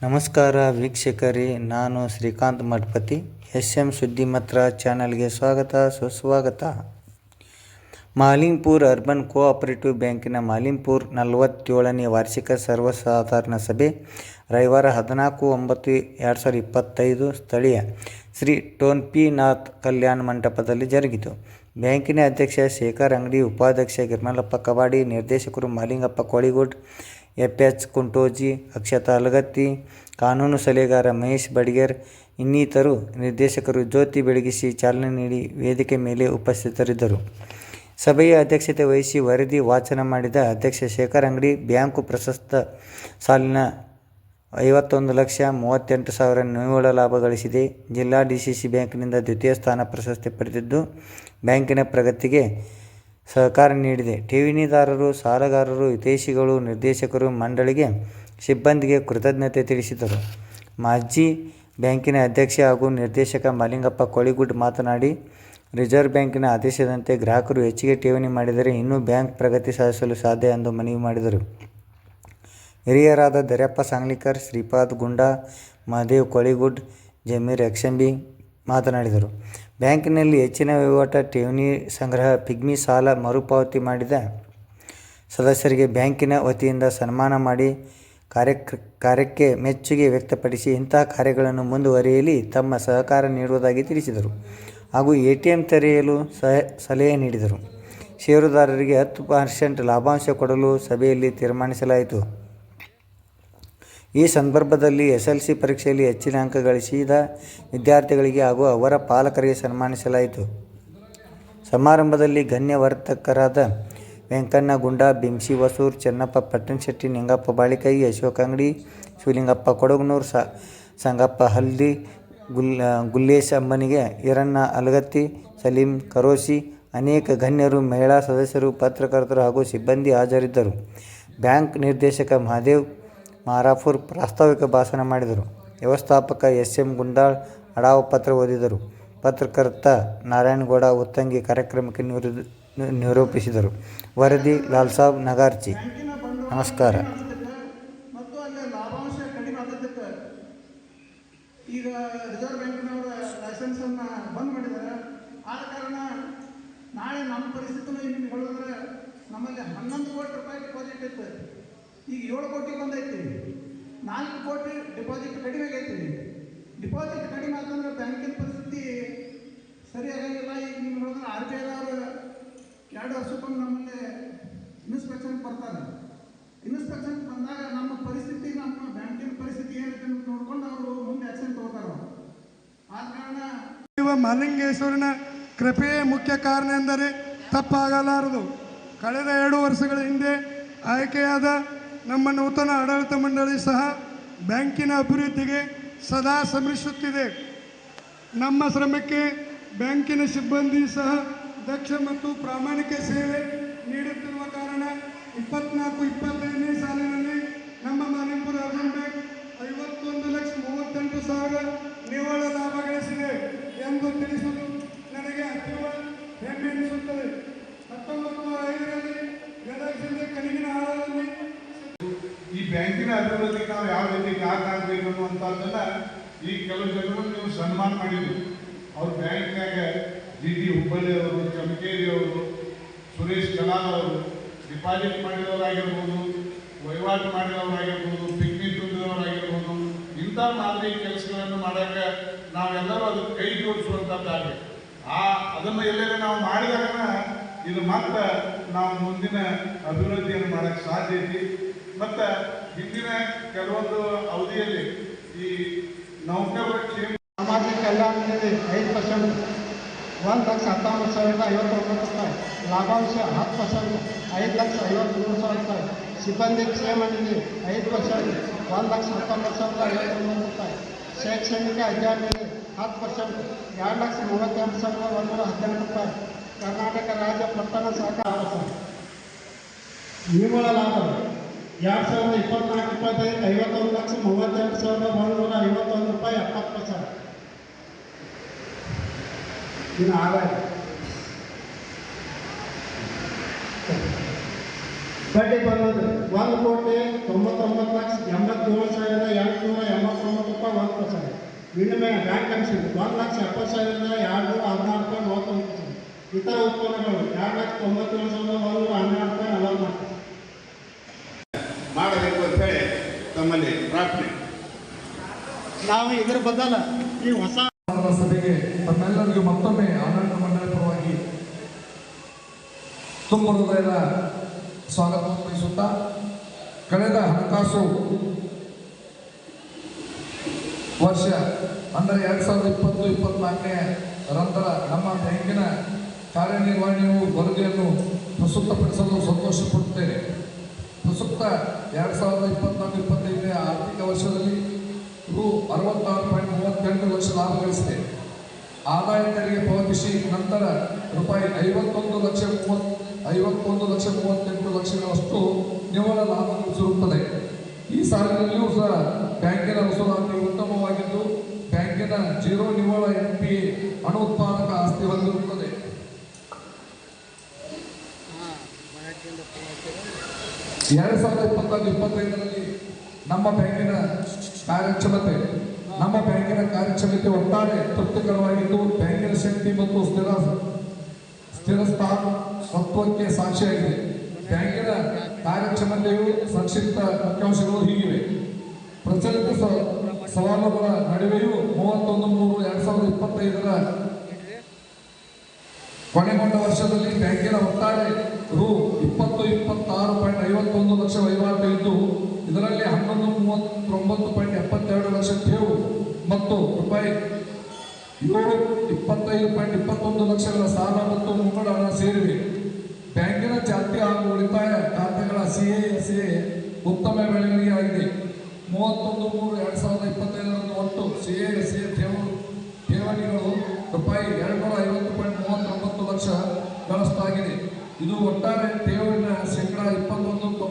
ನಮಸ್ಕಾರ ವೀಕ್ಷಕರೇ, ನಾನು ಶ್ರೀಕಾಂತ್ ಮಠಪತಿ. SM ಸುದ್ದಿಮಿತ್ರ ಚಾನಲ್ಗೆ ಸುಸ್ವಾಗತ. ಮಾಲಿಂಗ್ಪುರ್ ಅರ್ಬನ್ ಕೋಆಪರೇಟಿವ್ ಬ್ಯಾಂಕಿನ ಮಾಲಿಂಗ್ಪುರ್ 47ನೇ ವಾರ್ಷಿಕ ಸರ್ವಸಾಧಾರಣ ಸಭೆ ರವಿವಾರ 14/9/2025 ಸ್ಥಳೀಯ ಶ್ರೀ ಟೋನ್ಪಿನಾಥ್ ಕಲ್ಯಾಣ ಮಂಟಪದಲ್ಲಿ ಜರುಗಿತು. ಬ್ಯಾಂಕಿನ ಅಧ್ಯಕ್ಷ ಶೇಖರ್ ಅಂಗಡಿ, ಉಪಾಧ್ಯಕ್ಷ ಗಿರ್ಮಲಪ್ಪ ಕವಾಡಿ, ನಿರ್ದೇಶಕರು ಮಾಲಿಂಗಪ್ಪ ಕೋಳಿಗುಡ್, FH ಕುಂಟೋಜಿ, ಅಕ್ಷತಾ ಅಲಗತ್ತಿ, ಕಾನೂನು ಸಲಹೆಗಾರ ಮಹೇಶ್ ಬಡಿಗೇರ್ ಇನ್ನಿತರು ನಿರ್ದೇಶಕರು ಜ್ಯೋತಿ ಬೆಳಗಿಸಿ ಚಾಲನೆ ನೀಡಿ ವೇದಿಕೆ ಮೇಲೆ ಉಪಸ್ಥಿತರಿದ್ದರು. ಸಭೆಯ ಅಧ್ಯಕ್ಷತೆ ವಹಿಸಿ ವರದಿ ವಾಚನ ಮಾಡಿದ ಅಧ್ಯಕ್ಷ ಶೇಖರ್ ಅಂಗಡಿ, ಬ್ಯಾಂಕು ಪ್ರಸಕ್ತ ಸಾಲಿನ 51,38,000 ನಿವ್ವಳ ಲಾಭ ಗಳಿಸಿದೆ. ಜಿಲ್ಲಾ DCC ಬ್ಯಾಂಕಿನಿಂದ ದ್ವಿತೀಯ ಸ್ಥಾನ ಪ್ರಶಸ್ತಿ ಪಡೆದಿದ್ದು, ಬ್ಯಾಂಕಿನ ಪ್ರಗತಿಗೆ ಸಹಕಾರ ನೀಡಿದೆ. ಠೇವಣಿದಾರರು, ಸಾಲಗಾರರು, ಹಿತೈಷಿಗಳು, ನಿರ್ದೇಶಕರು, ಮಂಡಳಿಗೆ, ಸಿಬ್ಬಂದಿಗೆ ಕೃತಜ್ಞತೆ ತಿಳಿಸಿದರು. ಮಾಜಿ ಬ್ಯಾಂಕಿನ ಅಧ್ಯಕ್ಷ ಹಾಗೂ ನಿರ್ದೇಶಕ ಮಾಲಿಂಗಪ್ಪ ಕೋಳಿಗುಡ್ ಮಾತನಾಡಿ, ರಿಸರ್ವ್ ಬ್ಯಾಂಕಿನ ಆದೇಶದಂತೆ ಗ್ರಾಹಕರು ಹೆಚ್ಚಿಗೆ ಠೇವಣಿ ಮಾಡಿದರೆ ಇನ್ನೂ ಬ್ಯಾಂಕ್ ಪ್ರಗತಿ ಸಾಧಿಸಲು ಸಾಧ್ಯ ಎಂದು ಮನವಿ ಮಾಡಿದರು. ಹಿರಿಯರಾದ ದರ್ಯಪ್ಪ ಸಾಂಗ್ಲಿಕರ್, ಶ್ರೀಪಾದ್ ಗುಂಡಾ, ಮಹದೇವ್ ಕೋಳಿಗುಡ್, ಜಮೀರ್ ಯಕ್ಷಂಬಿ ಮಾತನಾಡಿದರು. ಬ್ಯಾಂಕಿನಲ್ಲಿ ಹೆಚ್ಚಿನ ವಹಿವಾಟ, ಠೇವಣಿ ಸಂಗ್ರಹ, ಪಿಗ್ಮಿ ಸಾಲ ಮರುಪಾವತಿ ಮಾಡಿದ ಸದಸ್ಯರಿಗೆ ಬ್ಯಾಂಕಿನ ವತಿಯಿಂದ ಸನ್ಮಾನ ಮಾಡಿ ಕಾರ್ಯಕ್ಕೆ ಮೆಚ್ಚುಗೆ ವ್ಯಕ್ತಪಡಿಸಿ ಇಂತಹ ಕಾರ್ಯಗಳನ್ನು ಮುಂದುವರಿಯಲಿ ತಮ್ಮ ಸಹಕಾರ ನೀಡುವುದಾಗಿ ತಿಳಿಸಿದರು. ಹಾಗೂ ATM ತೆರೆಯಲು ಸಲಹೆ ನೀಡಿದರು. ಷೇರುದಾರರಿಗೆ 10% ಲಾಭಾಂಶ ಕೊಡಲು ಸಭೆಯಲ್ಲಿ ತೀರ್ಮಾನಿಸಲಾಯಿತು. ಈ ಸಂದರ್ಭದಲ್ಲಿ SLC ಪರೀಕ್ಷೆಯಲ್ಲಿ ಹೆಚ್ಚಿನ ಅಂಕ ಗಳಿಸಿದ ವಿದ್ಯಾರ್ಥಿಗಳಿಗೆ ಹಾಗೂ ಅವರ ಪಾಲಕರಿಗೆ ಸನ್ಮಾನಿಸಲಾಯಿತು. ಸಮಾರಂಭದಲ್ಲಿ ಗಣ್ಯವರ್ತಕರಾದ ವೆಂಕಣ್ಣ ಗುಂಡಾ, ಭೀಮ್ಸಿ ವಸೂರ್, ಚೆನ್ನಪ್ಪ ಪಟ್ಟಣಶೆಟ್ಟಿ, ನಿಂಗಪ್ಪ ಬಾಳಿಕೈ, ಅಶೋಕ್ ಅಂಗಡಿ, ಶಿವಲಿಂಗಪ್ಪ ಕೊಡಗನೂರ್, ಸಂಗಪ್ಪ ಹಲ್ದಿ, ಗುಲ್ಲೇಶ್ ಅಮ್ಮನಿಗೆ, ಈರಣ್ಣ ಅಲಗತ್ತಿ, ಸಲೀಂ ಕರೋಸಿ, ಅನೇಕ ಗಣ್ಯರು, ಮಹಿಳಾ ಸದಸ್ಯರು, ಪತ್ರಕರ್ತರು ಹಾಗೂ ಸಿಬ್ಬಂದಿ ಹಾಜರಿದ್ದರು. ಬ್ಯಾಂಕ್ ನಿರ್ದೇಶಕ ಮಹದೇವ್ ಮಾರಾಪುರ್ ಪ್ರಾಸ್ತಾವಿಕ ಭಾಷಣ ಮಾಡಿದರು. ವ್ಯವಸ್ಥಾಪಕ SM ಗುಂಡಾಳ್ ಅಡಾವು ಪತ್ರ ಓದಿದರು. ಪತ್ರಕರ್ತ ನಾರಾಯಣಗೌಡ ಉತ್ತಂಗಿ ಕಾರ್ಯಕ್ರಮಕ್ಕೆ ನಿರೂಪಿಸಿದರು. ವರದಿ ಲಾಲ್ಸಾಬ್ ನಗಾರ್ಚಿ. ನಮಸ್ಕಾರ. ಮತ್ತು ಅಲ್ಲಿ ಲಾಭಾಂಶ ಕಡಿಮೆ ಆದದ್ದಕ್ಕೆ ಈಗ ರಿಸರ್ವ್ ಬ್ಯಾಂಕಿನವರ ಲೈಸೆನ್ಸನ್ನು ಬಂದ್ ಮಾಡಿದ್ದಾರೆ. ಆದ ಕಾರಣ ನಾಳೆ ನಮ್ಮ ಪರಿಸ್ಥಿತಿನೂ ನಿಮ್ಗೆ ಹೇಳಿದ್ರೆ ನಮ್ಮಲ್ಲಿ 11 ಕೋಟಿ ರೂಪಾಯಿ ಡಿಪಾಸಿಟ್ ಇತ್ತು, ಈಗ 7 ಕೋಟಿ ಬಂದೈತಿ. 4 ಕೋಟಿ ಡಿಪಾಸಿಟ್ ಕಡಿಮೆ ಆಗೈತಿ. ಡಿಪಾಸಿಟ್ ಕಡಿಮೆ ಆತಂದ್ರೆ ಬ್ಯಾಂಕಿನ ಪರಿಸ್ಥಿತಿ ಸರಿಯಾಗಂಗಿಲ್ಲ. ಈಗ ನಿಮ್ಗೆ ಹೇಳಿದ್ರೆ RBI ಅವರು 2 ವರ್ಷಕ್ಕೊಮ್ಮೆ ನಮ್ಮಲ್ಲಿ ಇನ್ಸ್ಪೆಕ್ಷನ್ ಬರ್ತಾರೆ. ಇನ್ಸ್ಪೆಕ್ಷನ್ ಬಂದಾಗ ನಮ್ಮ ಪರಿಸ್ಥಿತಿ, ನಮ್ಮ ಬ್ಯಾಂಕಿನ ಪರಿಸ್ಥಿತಿ ಏನಿದೆ ಅಂತ ನೋಡ್ಕೊಂಡು ಅವರು ಮುಂದೆ ಆಕ್ಷನ್ ತಗೋತಾರೆ. ಆದ ಕಾರಣ ಮಲ್ಲಿಂಗೇಶ್ವರನ ಕೃಪೆಯೇ ಮುಖ್ಯ ಕಾರಣ ಎಂದರೆ ತಪ್ಪಾಗಲಾರದು. ಕಳೆದ 2 ವರ್ಷಗಳ ಹಿಂದೆ ಆಯ್ಕೆಯಾದ ನಮ್ಮ ನೂತನ ಆಡಳಿತ ಮಂಡಳಿ ಸಹ ಬ್ಯಾಂಕಿನ ಅಭಿವೃದ್ಧಿಗೆ ಸದಾ ಶ್ರಮಿಸುತ್ತಿದೆ. ನಮ್ಮ ಶ್ರಮಕ್ಕೆ ಬ್ಯಾಂಕಿನ ಸಿಬ್ಬಂದಿ ಸಹ ದಕ್ಷ ಮತ್ತು ಪ್ರಾಮಾಣಿಕ ಸೇವೆ ನೀಡುತ್ತಿರುವ ಕಾರಣ 24-25ನೇ ಸಾಲಿನಲ್ಲಿ ನಮ್ಮ ಮಾಲಿಂಗ್ಪುರ್ ಅರ್ಬನ್ ಬ್ಯಾಂಕ್ 51,38,000 ನಿವ್ವಳ ಲಾಭ ಗಳಿಸಿದೆ ಎಂದು ತಿಳಿಸುವುದು ನನಗೆ ಅತೀವ ಹೆಮ್ಮೆ ಎನಿಸುತ್ತದೆ. 1905ರಲ್ಲಿ ಗದಗ ಜಿಲ್ಲೆ ಕಣಿಗಿನ ಆಳದಲ್ಲಿ ಈ ಬ್ಯಾಂಕಿನ ಅಭಿವೃದ್ಧಿಗೆ ನಾವು ಯಾವ ರೀತಿ ಕಾರಣಾಗಬೇಕು ಅನ್ನುವಂಥದ್ದನ್ನು ಈ ಕೆಲವು ಜನರು ನೀವು ಸನ್ಮಾನ ಮಾಡಿದ್ರು. ಅವ್ರು ಬ್ಯಾಂಕ್ನಾಗ GD ಹುಬ್ಬಳ್ಳಿ ಅವರು, ಚಮಕೇರಿ ಅವರು, ಸುರೇಶ್ ಕಲಾಲ್ ಅವರು ಡಿಪಾಸಿಟ್ ಮಾಡಿದವರಾಗಿರ್ಬೋದು, ವಹಿವಾಟು ಮಾಡಿದವರಾಗಿರ್ಬೋದು, ಪಿಕ್ನಿಕ್ ತುಂಬಿದವರಾಗಿರ್ಬೋದು, ಇಂಥ ಮಾದರಿ ಕೆಲಸಗಳನ್ನು ಮಾಡೋಕ್ಕೆ ನಾವೆಲ್ಲರೂ ಅದಕ್ಕೆ ಕೈ ಜೋಡಿಸುವಂಥದ್ದಾಗಲಿ. ಅದನ್ನು ಎಲ್ಲರೂ ನಾವು ಮಾಡಿದಾಗ ಇದು ಮತ್ತೆ ನಾವು ಮುಂದಿನ ಅಭಿವೃದ್ಧಿಯನ್ನು ಮಾಡೋಕ್ಕೆ ಸಾಧ್ಯ ಐತಿ. ಮತ್ತು ಹಿಂದಿನ ಕೆಲವೊಂದು ಅವಧಿಯಲ್ಲಿ ಈ ನೌಕರರ ಕ್ಷೇಮ ಸಾಮಾಜಿಕ ಕಲ್ಯಾಣ ನಿಧಿ 5%, 1,19,059 ರೂಪಾಯಿ. ಲಾಭಾಂಶ 10%, 5,53,000 ರೂಪಾಯಿ. ಸಿಬ್ಬಂದಿ ಕ್ಷೇಮ ನಿಧಿ 5%, 1,19,059 ರೂಪಾಯಿ. ಶೈಕ್ಷಣಿಕ ಅಧ್ಯಯನ ನಿಧಿ 10%, 2,32,118 ರೂಪಾಯಿ. ಕರ್ನಾಟಕ ರಾಜ್ಯ ಪಟ್ಟಣ ಸಹಕಾರ ನಿವ್ವಳ ಲಾಭ 2024-25 51,32,151 ರೂಪಾಯಿ 70%. ಇನ್ನು ಆದಾಯ ಬಡ್ಡಿ ಬಂದದ್ದು 1,99,87,882 ವಿನಿಮಯ ಬ್ಯಾಂಕ್ ಕಮಿಷನ್ 1,70,000ದಿಂದ 2,16 ಇತರ ಉತ್ಪನ್ನಗಳು 2,97,112 ಮಾಡಬೇಕು ಅಂತ ಹೇಳಿ ತಮ್ಮಲ್ಲಿ ಪ್ರಾರ್ಥನೆ. ನಾವು ಇದರ ಬದಲ ಈ ಹೊಸ ಸಭೆಗೆ ತಮ್ಮೆಲ್ಲರಿಗೂ ಮತ್ತೊಮ್ಮೆ ಆಡಳಿತ ಮಂಡಳಿ ಪರವಾಗಿ ತುಂಬ ಹೃದಯದ ಸ್ವಾಗತ ಬಯಸುತ್ತಾ, ಕಳೆದ ಹಣಕಾಸು ವರ್ಷ ಅಂದರೆ 2020-24ನೇ ರಂತರ ನಮ್ಮ ಬ್ಯಾಂಕಿನ ಕಾರ್ಯನಿರ್ವಹಣೆಯು ವರದಿಯನ್ನು ಪ್ರಸ್ತುತಪಡಿಸಲು ಸಂತೋಷಪಡುತ್ತೇನೆ. ಪ್ರಸ್ತುತ 2024-25ನೇ ಆರ್ಥಿಕ ವರ್ಷದಲ್ಲಿ ರು 66.38 ಲಕ್ಷ ಲಾಭ ಗಳಿಸಿದೆ. ಆದಾಯ ತೆರಿಗೆ ಪಾವತಿಸಿ ನಂತರ ರೂಪಾಯಿ 51,38 ಲಕ್ಷಗಳಷ್ಟು ನಿವ್ವಳ ಲಾಭ ಗಳಿಸಿರುತ್ತದೆ. ಈ ಸಾಲಿನಲ್ಲಿಯೂ ಸಹ ಬ್ಯಾಂಕಿನ ವಸೂಲಾತಿ ಉತ್ತಮವಾಗಿದ್ದು ಬ್ಯಾಂಕಿನ ಜೀರೋ ನಿವ್ವಳ NPA ಅನುತ್ಪಾದಕ ಆಸ್ತಿ ಹೊಂದಿರುತ್ತದೆ. 2024-25ರಲ್ಲಿ ನಮ್ಮ ಬ್ಯಾಂಕಿನ ಕಾರ್ಯಕ್ಷಮತೆ ಒಟ್ಟಾರೆ ತೃಪ್ತಿಕರವಾಗಿದ್ದು ಬ್ಯಾಂಕಿನ ಶಕ್ತಿ ಮತ್ತು ಸ್ಥಿರಸ್ಥಾಪತ್ವಕ್ಕೆ ಸಾಕ್ಷಿಯಾಗಿದೆ. ಬ್ಯಾಂಕಿನ ಕಾರ್ಯಕ್ಷಮತೆಯು ಸಂಕ್ಷಿಪ್ತ ಮುಖ್ಯಾಂಶಗಳು ಹೀಗಿವೆ. ಪ್ರಚಲಿತ ಸವಾಲುಗಳ ನಡುವೆಯೂ 31/3/2025ರ ಕೊನೆಗೊಂಡ ವರ್ಷದಲ್ಲಿ ಬ್ಯಾಂಕಿನ ಒಟ್ಟಾರೆ ರು 20-26.51 ಲಕ್ಷ ವಹಿವಾಟು ಇದ್ದು ಇದರಲ್ಲಿ 1139.72 ಲಕ್ಷ ಠೇವು ಮತ್ತು ರೂಪಾಯಿ 725.21 ಲಕ್ಷಗಳ ಸಾಲ ಮತ್ತು ಮುಂಗಡ ಹಣ ಸೇರಿವೆ. ಬ್ಯಾಂಕಿನ ಚಾಲ್ತಿ ಹಾಗೂ ಉಳಿತಾಯ ಖಾತೆಗಳ CASA ಉತ್ತಮ ಬೆಳವಣಿಗೆಯಾಗಿದೆ. 31/3/2025ರಂದು ಒಟ್ಟು CASA ಠೇವಣಿಗಳು ರೂಪಾಯಿ 250.39 ಲಕ್ಷ ಗಳಷ್ಟಾಗಿದೆ. ಇದು ಒಟ್ಟಾರೆ ಠೇವಣಿಯ ಶೇಕಡಾ 21